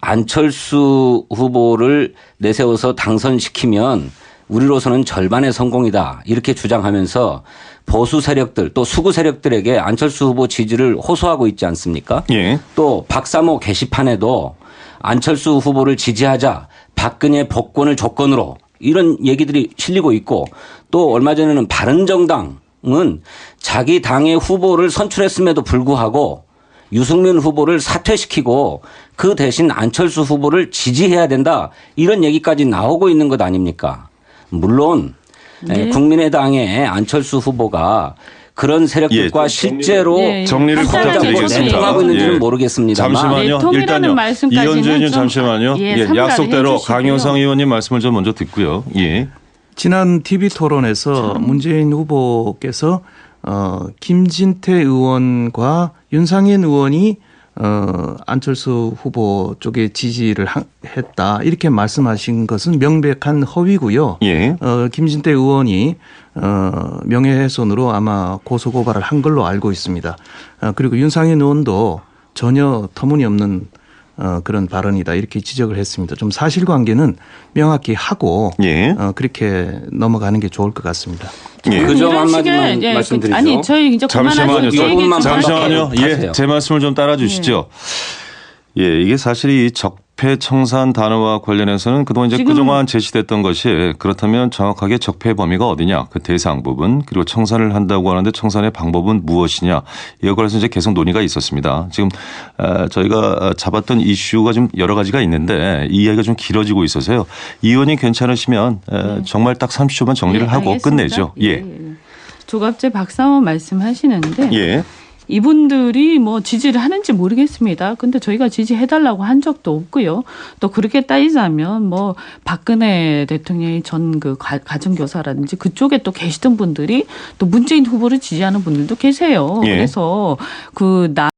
안철수 후보를 내세워서 당선시키면 우리로서는 절반의 성공이다 이렇게 주장하면서 보수 세력들 또 수구 세력들에게 안철수 후보 지지를 호소하고 있지 않습니까? 예. 또 박사모 게시판에도 안철수 후보를 지지하자 박근혜 복권을 조건으로 이런 얘기들이 실리고 있고 또 얼마 전에는 바른정당은 자기 당의 후보를 선출했음에도 불구하고 유승민 후보를 사퇴시키고 그 대신 안철수 후보를 지지해야 된다 이런 얘기까지 나오고 있는 것 아닙니까? 물론 네. 국민의당의 안철수 후보가 그런 세력들과 예, 실제로 정리를 부탁드리겠습니다. 하고 있는지는 예. 모르겠습니다만 잠시만요. 네, 통일하는 일단요. 말씀까지는 이현주 의원님 좀, 잠시만요. 예, 예, 삼가를 약속대로 해주시고요. 강효상 의원님 말씀을 좀 먼저 듣고요. 예. 지난 TV 토론에서 문재인 후보께서 김진태 의원과 윤상현 의원이 안철수 후보 쪽에 지지를 했다 이렇게 말씀하신 것은 명백한 허위고요. 예. 김진태 의원이 명예훼손으로 아마 고소고발을 한 걸로 알고 있습니다. 그리고 윤상현 의원도 전혀 터무니없는 그런 발언이다 이렇게 지적을 했습니다. 좀 사실관계는 명확히 하고 예. 그렇게 넘어가는 게 좋을 것 같습니다. 예. 그 점 한마디만 말씀드리죠. 아니 저희 이제 잠시만요. 잠시만요. 예, 하세요. 제 말씀을 좀 따라주시죠. 예, 이게 사실 이 적폐청산 단어와 관련해서는 그동안 이제 그동안 제시됐던 것이 그렇다면 정확하게 적폐 범위가 어디냐, 그 대상 부분, 그리고 청산을 한다고 하는데 청산의 방법은 무엇이냐, 이거에 관해서 이제 계속 논의가 있었습니다. 지금 저희가 잡았던 이슈가 좀 여러 가지가 있는데 이 이야기가 좀 길어지고 있어서요. 이 의원님 괜찮으시면 정말 딱 30초만 정리를 하고 알겠습니다. 끝내죠. 예. 조갑재 박사원 말씀하시는데 예. 이분들이 뭐 지지를 하는지 모르겠습니다. 근데 저희가 지지해달라고 한 적도 없고요. 또 그렇게 따지자면 뭐 박근혜 대통령이 전 그 가정교사라든지 그쪽에 또 계시던 분들이 또 문재인 후보를 지지하는 분들도 계세요. 예. 그래서